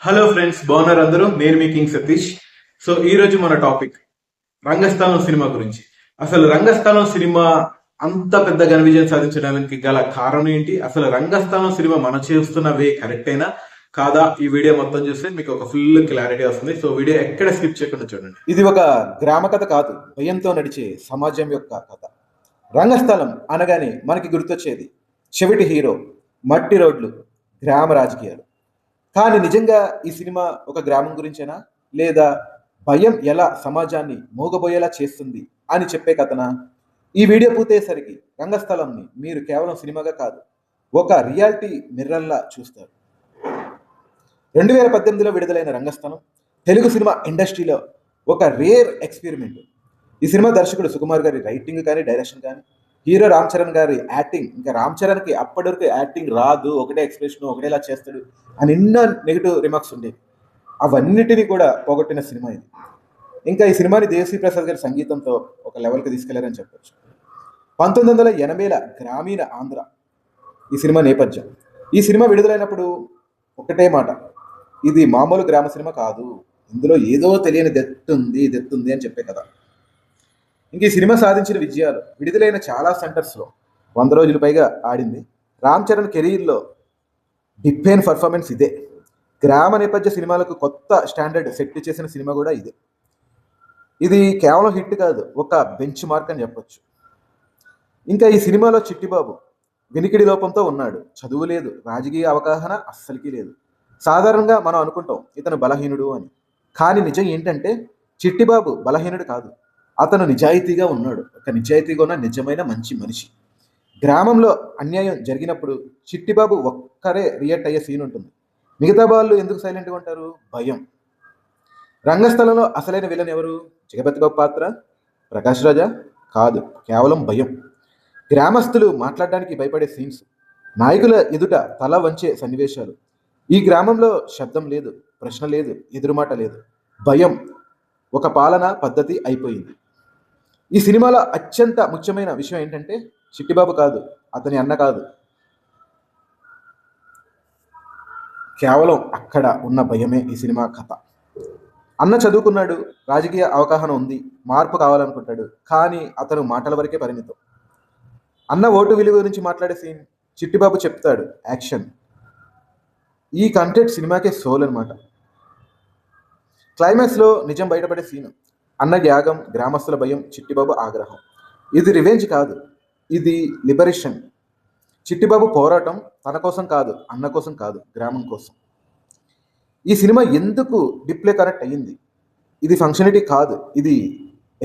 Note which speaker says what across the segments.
Speaker 1: Hello friends, బాగున్నారు అందరూ. నేను మీ కింగ్ సతీష్. సో ఈ రోజు మన టాపిక్ రంగస్థలం సినిమా గురించి. అసలు రంగస్థలం సినిమా అంత పెద్ద ఘన విజయం సాధించడానికి గల కారణం ఏంటి? అసలు రంగస్థలం సినిమా మనం చేస్తున్న వే కరెక్టేనా కాదా? ఈ వీడియో మొత్తం చూస్తే మీకు ఒక ఫుల్ క్లారిటీ వస్తుంది. సో వీడియో ఎక్కడ స్కిప్ చేయకుండా చూడండి.
Speaker 2: ఇది ఒక గ్రామ కథ కాదు, భయంతో నడిచే సమాజం యొక్క కథ. రంగస్థలం అనగానే మనకి గుర్తొచ్చేది చెవిటి హీరో, మట్టి రోడ్లు, గ్రామ రాజకీయాలు. కానీ నిజంగా ఈ సినిమా ఒక గ్రామం గురించేనా, లేదా భయం ఎలా సమాజాన్ని మూగబోయేలా చేస్తుంది అని చెప్పే కథనా? ఈ వీడియో పూర్తయ్యేసరికి రంగస్థలంని మీరు కేవలం సినిమాగా కాదు, ఒక రియాలిటీ మిర్రర్లా చూస్తారు. 2018లో విడుదలైన రంగస్థలం తెలుగు సినిమా ఇండస్ట్రీలో ఒక రేర్ ఎక్స్పెరిమెంట్. ఈ సినిమా దర్శకుడు సుకుమార్ గారి రైటింగ్ కానీ, డైరెక్షన్ కానీ, హీరో రామ్ చరణ్ గారి యాక్టింగ్, ఇంకా రామ్ చరణ్కి అప్పటి వరకు యాక్టింగ్ రాదు, ఒకటే ఎక్స్ప్రెషన్, ఒకటేలా చేస్తాడు అని ఎన్నో నెగిటివ్ రిమార్క్స్ ఉండేవి. అవన్నిటినీ కూడా పోగొట్టిన సినిమా ఇది. ఇంకా ఈ సినిమాని దేవిశ్రీ ప్రసాద్ గారి సంగీతంతో ఒక లెవెల్కి తీసుకెళ్లారని చెప్పొచ్చు. 1980ల గ్రామీణ ఆంధ్ర ఈ సినిమా నేపథ్యం. ఈ సినిమా విడుదలైనప్పుడు ఒకటే మాట, ఇది మామూలు గ్రామ సినిమా కాదు, ఇందులో ఏదో తెలియని దెత్తుంది అని చెప్పే కదా. ఇంక ఈ సినిమా సాధించిన విజయాలు, విడుదలైన చాలా సెంటర్స్లో 100 రోజులు పైగా ఆడింది. రామ్ చరణ్ కెరీర్లో డిఫైన్ పర్ఫార్మెన్స్ ఇదే. గ్రామ నేపథ్య సినిమాలకు కొత్త స్టాండర్డ్ సెట్ చేసిన సినిమా కూడా ఇదే. ఇది కేవలం హిట్ కాదు, ఒక బెంచ్ మార్క్ అని చెప్పొచ్చు. ఇంకా ఈ సినిమాలో చిట్టిబాబు వినికిడి లోపంతో ఉన్నాడు. చదువు లేదు, రాజకీయ అవగాహన అస్సలకి లేదు. సాధారణంగా మనం అనుకుంటాం ఇతను బలహీనుడు అని. కానీ నిజం ఏంటంటే చిట్టిబాబు బలహీనుడు కాదు, అతను నిజాయితీగా ఉన్నాడు. ఒక నిజాయితీగా ఉన్న నిజమైన మంచి మనిషి. గ్రామంలో అన్యాయం జరిగినప్పుడు చిట్టిబాబు ఒక్కరే రియాక్ట్ అయ్యే సీన్ ఉంటుంది. మిగతా వాళ్ళు ఎందుకు సైలెంట్గా ఉంటారు? భయం. రంగస్థలంలో అసలైన విలన్ ఎవరు? జగపతి బాబు పాత్ర, ప్రకాష్ రాజా కాదు, కేవలం భయం. గ్రామస్తులు మాట్లాడడానికి భయపడే సీన్స్, నాయకుల ఎదుట తల వంచే సన్నివేశాలు. ఈ గ్రామంలో శబ్దం లేదు, ప్రశ్న లేదు, ఎదురుమాట లేదు. భయం ఒక పాలనా పద్ధతి అయిపోయింది. ఈ సినిమాలో అత్యంత ముఖ్యమైన విషయం ఏంటంటే చిట్టిబాబు కాదు, అతని అన్న కాదు, కేవలం అక్కడ ఉన్న భయమే ఈ సినిమా కథ. అన్న చదువుకున్నాడు, రాజకీయ అవగాహన ఉంది, మార్పు కావాలనుకుంటాడు, కానీ అతను మాటల వరకే పరిమితం. అన్న ఓటు విలువ గురించి మాట్లాడే సీన్, చిట్టిబాబు చెప్తాడు యాక్షన్. ఈ కంటెంట్ సినిమాకే సోల్ అనమాట. క్లైమాక్స్లో నిజం బయటపడే సీను, అన్న త్యాగం, గ్రామస్తుల భయం, చిట్టిబాబు ఆగ్రహం. ఇది రివెంజ్ కాదు, ఇది లిబరేషన్. చిట్టిబాబు పోరాటం తన కోసం కాదు, అన్న కోసం కాదు, గ్రామం కోసం. ఈ సినిమా ఎందుకు డిప్లే కరెక్ట్ అయ్యింది? ఇది ఫంక్షనిటీ కాదు, ఇది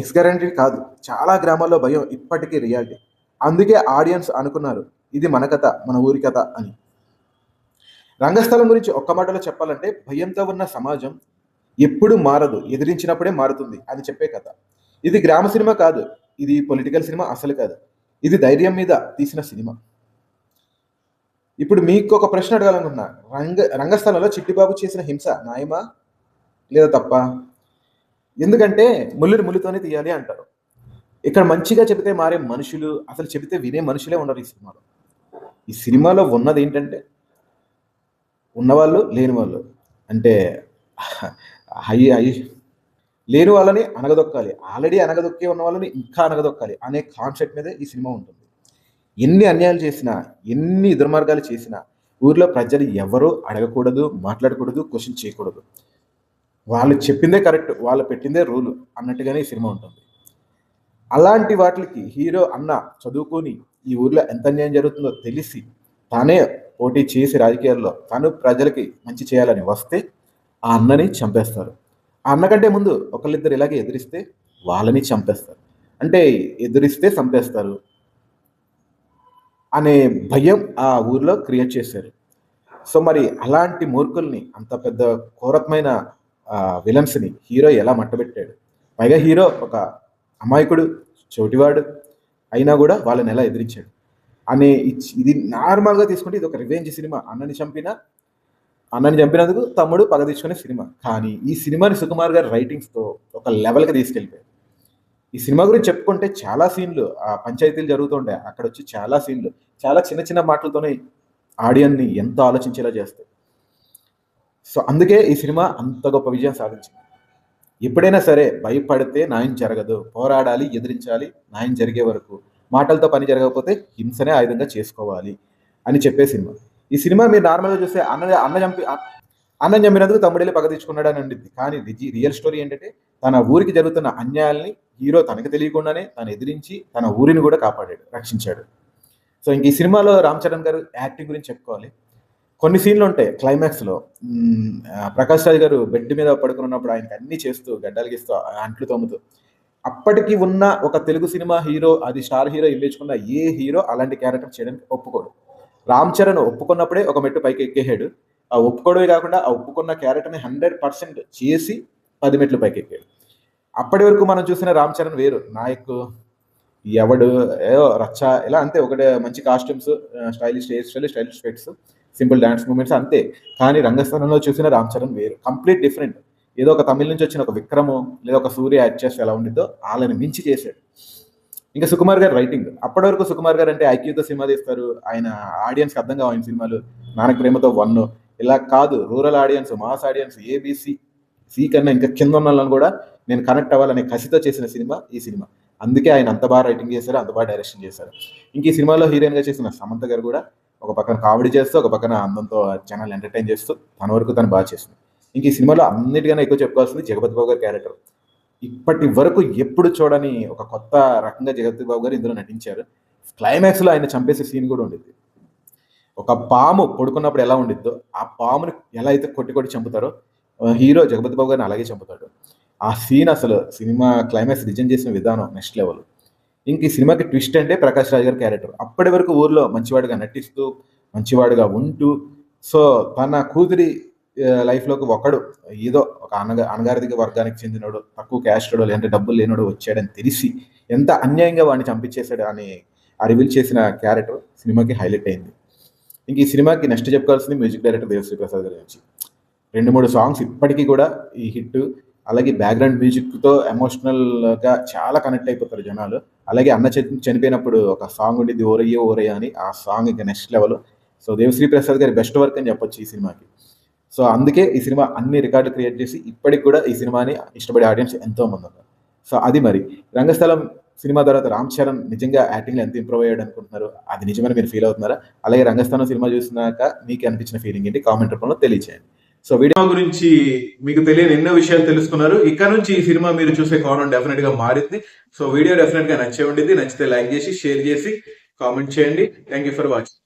Speaker 2: ఎక్స్గ్యారంటీ కాదు. చాలా గ్రామాల్లో భయం ఇప్పటికీ రియాలిటీ. అందుకే ఆడియన్స్ అనుకున్నారు ఇది మన కథ, మన ఊరి కథ అని. రంగస్థలం గురించి ఒక్క మాటలో చెప్పాలంటే, భయంతో ఉన్న సమాజం ఎప్పుడు మారదు, ఎదిరించినప్పుడే మారుతుంది అని చెప్పే కథ. ఇది గ్రామ సినిమా కాదు, ఇది పొలిటికల్ సినిమా అసలు కాదు, ఇది ధైర్యం మీద తీసిన సినిమా. ఇప్పుడు మీకు ఒక ప్రశ్న అడగాలనుకున్నా, రంగస్థలంలో చిట్టిబాబు చేసిన హింస న్యాయమా లేదా తప్ప? ఎందుకంటే ముళ్ళుని ముళ్ళుతోనే తీయాలి అంటారు. ఇక్కడ మంచిగా చెబితే మారే మనుషులు, అసలు చెబితే వినే మనుషులే ఉన్నారు ఈ సినిమాలో. ఈ సినిమాలో ఉన్నది ఏంటంటే ఉన్నవాళ్ళు లేని వాళ్ళు, అంటే లేని వాళ్ళని అనగదొక్కాలి, ఆల్రెడీ అనగదొక్కే ఉన్న వాళ్ళని ఇంకా అనగదొక్కాలి అనే కాన్సెప్ట్ మీదే ఈ సినిమా ఉంటుంది. ఎన్ని అన్యాయాలు చేసినా, ఎన్ని దుర్మార్గాలు చేసినా ఊర్లో ప్రజలు ఎవరూ అడగకూడదు, మాట్లాడకూడదు, క్వశ్చన్ చేయకూడదు. వాళ్ళు చెప్పిందే కరెక్ట్, వాళ్ళు పెట్టిందే రూలు అన్నట్టుగానే ఈ సినిమా ఉంటుంది. అలాంటి వాటికి హీరో అన్న చదువుకొని ఈ ఊర్లో ఎంత అన్యాయం జరుగుతుందో తెలిసి తానే పోటీ చేసి రాజకీయాల్లో తను ప్రజలకి మంచి చేయాలని వస్తే ఆ అన్నని చంపేస్తారు. ఆ అన్న కంటే ముందు ఒకళ్ళిద్దరు ఇలాగే ఎదిరిస్తే వాళ్ళని చంపేస్తారు. అంటే ఎదిరిస్తే చంపేస్తారు అనే భయం ఆ ఊర్లో క్రియేట్ చేశారు. సో మరి అలాంటి మూర్ఖుల్ని, అంత పెద్ద ఘోరత్మైన విలన్స్ని హీరో ఎలా మట్టబెట్టాడు? పైగా హీరో ఒక అమాయకుడు, చోటివాడు అయినా కూడా వాళ్ళని ఎలా ఎదిరించాడు అనే ఇది నార్మల్గా తీసుకుంటే ఇది ఒక రివెంజ్ సినిమా. అన్నని చంపినందుకు తమ్ముడు పగ తీసుకునే సినిమా. కానీ ఈ సినిమాని సుకుమార్ గారి రైటింగ్స్తో ఒక లెవెల్కి తీసుకెళ్ళిపోయాడు. ఈ సినిమా గురించి చెప్పుకుంటే చాలా సీన్లు, ఆ పంచాయతీలు జరుగుతుంటాయి, అక్కడ వచ్చి చాలా సీన్లు చాలా చిన్న చిన్న మాటలతోనే ఆడియన్ని ఎంతో ఆలోచించేలా చేస్తాయి. సో అందుకే ఈ సినిమా అంత గొప్ప విజయం సాధించింది. ఎప్పుడైనా సరే భయపడితే న్యాయం జరగదు, పోరాడాలి, ఎదిరించాలి, న్యాయం జరిగే వరకు. మాటలతో పని జరగకపోతే హింసనే ఆయుధంగా చేసుకోవాలి అని చెప్పే సినిమా. ఈ సినిమా మీరు నార్మల్గా చూస్తే అన్నం చంపినందుకు తమ్ముడెళ్ళి పగ తెచ్చుకున్నాడు అని ఉండిద్ది. కానీ రియల్ స్టోరీ ఏంటంటే తన ఊరికి జరుగుతున్న అన్యాయాల్ని హీరో తనకు తెలియకుండానే తను ఎదిరించి తన ఊరిని కూడా కాపాడాడు, రక్షించాడు. సో ఇంక ఈ సినిమాలో రామ్ చరణ్ గారు యాక్టింగ్ గురించి చెప్పుకోవాలి. కొన్ని సీన్లు ఉంటాయి క్లైమాక్స్లో. ప్రకాష్ రాజ్ గారు బెడ్ మీద పడుకుని ఉన్నప్పుడు ఆయనకి అన్ని చేస్తూ గడ్డలగిస్తూ అంట్లు తోముతూ, అప్పటికి ఉన్న ఒక తెలుగు సినిమా హీరో, అది స్టార్ హీరో ఇల్లేచుకున్న ఏ హీరో అలాంటి క్యారెక్టర్ చేయడానికి ఒప్పుకోడు. రామ్ చరణ్ ఒప్పుకున్నప్పుడే ఒక మెట్టు పైకి ఎక్కేసాడు. ఆ ఒప్పుకోవడమే కాకుండా ఆ ఒప్పుకున్న క్యారెక్టర్ని 100% చేసి 10 మెట్లు పైకి ఎక్కాడు. అప్పటి వరకు మనం చూసిన రామ్ చరణ్ వేరు. నాయక్, ఎవడు, ఏదో రచ్చ, ఇలా అంతే. ఒకటే మంచి costumes, stylish hair style, stylish specs, simple dance movements అంతే. కానీ రంగస్థలంలో చూసిన రామ్ చరణ్ వేరు, కంప్లీట్ డిఫరెంట్. ఏదో ఒక తమిళ నుంచి వచ్చిన ఒక విక్రము లేదా ఒక సూర్య యాక్ట్ చేస్తే ఎలా ఉండిద్దో వాళ్ళని మించి చేశాడు. ఇంకా సుకుమార్ గారు రైటింగ్. అప్పటి వరకు సుకుమార్ గారు అంటే ఐక్యూతో సినిమా తీస్తారు, ఆయన ఆడియన్స్కి అర్థం కావు ఆయన సినిమాలు. నానక ప్రేమతో 1 ఇలా కాదు, rural audience, mass audience, ABC C కన్నా ఇంకా కింద ఉన్న వాళ్ళని కూడా నేను కనెక్ట్ అవ్వాలనే కసితో చేసిన సినిమా ఈ సినిమా. అందుకే ఆయన అంత బాగా రైటింగ్ చేశారు, అంత బాగా డైరెక్షన్ చేశారు. ఇంక ఈ సినిమాలో హీరోయిన్గా చేసిన సమంత గారు కూడా ఒక పక్కన కామెడీ చేస్తూ ఒక పక్కన అందంతో జనాలు ఎంటర్టైన్ చేస్తూ తన వరకు తను బాగా చేస్తుంది. ఇంక ఈ సినిమాలో అన్నిటికన్నా ఎక్కువ చెప్పుకోవాల్సింది జగపతి బాబు గారి క్యారెక్టర్. ఇప్పటి వరకు ఎప్పుడు చూడని ఒక కొత్త రకంగా జగపతి బాబు గారు ఇందులో నటించారు. క్లైమాక్స్లో ఆయన చంపేసే సీన్ కూడా ఉండిద్ది. ఒక పాము పడుకున్నప్పుడు ఎలా ఉండిద్దో ఆ పాముని ఎలా అయితే కొట్టి కొట్టి చంపుతారో హీరో జగపతి బాబు గారిని అలాగే చంపుతాడు. ఆ సీన్ అసలు సినిమా క్లైమాక్స్ డిజైన్ చేసిన విధానం నెక్స్ట్ లెవెల్. ఇంక ఈ సినిమాకి ట్విస్ట్ అంటే ప్రకాష్ రాజ్ గారి క్యారెక్టర్. అప్పటి వరకు ఊర్లో మంచివాడిగా నటిస్తూ మంచివాడిగా ఉంటూ, సో తన కూతురి లైఫ్లోకి ఒకడు ఏదో ఒక అణగారిదిగా వర్గానికి చెందినోడు, తక్కువ క్యాస్టోడో లేదంటే డబ్బులు లేనోడు వచ్చాడని తెలిసి ఎంత అన్యాయంగా వాడిని చంపించేశాడు అని రివీల్ చేసిన క్యారెక్టర్ సినిమాకి హైలైట్ అయింది. ఇంక ఈ సినిమాకి నెక్స్ట్ చెప్పుకోవాల్సింది మ్యూజిక్ డైరెక్టర్ దేవిశ్రీ ప్రసాద్ గారి గురించి. 2-3 సాంగ్స్ ఇప్పటికీ కూడా ఈ హిట్. అలాగే బ్యాక్గ్రౌండ్ మ్యూజిక్తో ఎమోషనల్గా చాలా కనెక్ట్ అయిపోతారు జనాలు. అలాగే అన్న చనిపోయినప్పుడు ఒక సాంగ్ ఉండేది ఓరయ్యో ఓరయ్య అని, ఆ సాంగ్ ఇంకా next level. So Devi Sri Prasad గారి బెస్ట్ వర్క్ అని చెప్పొచ్చు ఈ సినిమాకి. సో అందుకే ఈ సినిమా అన్ని రికార్డులు క్రియేట్ చేసి ఇప్పటికి కూడా ఈ సినిమాని ఇష్టపడే ఆడియన్స్ ఎంతో మంది ఉన్నారు. సో అది మరి రంగస్థలం సినిమా తర్వాత రామ్ చరణ్ నిజంగా యాక్టింగ్లో ఎంత ఇంప్రూవ్ అయ్యాడు అనుకుంటున్నారు? అది నిజమని మీరు ఫీల్ అవుతున్నారా? అలాగే రంగస్థలం సినిమా చూసినాక మీకు అనిపించిన ఫీలింగ్ ఏంటి? కామెంట్ రూపంలో తెలియచేయండి. సో వీడియో
Speaker 1: గురించి మీకు తెలియని ఎన్నో విషయాలు తెలుసుకున్నారు. ఇక్కడ నుంచి ఈ సినిమా మీరు చూసే కోణం డెఫినెట్ గా మారింది. సో వీడియో డెఫినెట్ గా నచ్చే ఉండింది. నచ్చితే లైక్ చేసి షేర్ చేసి కామెంట్ చేయండి. Thank you for watching.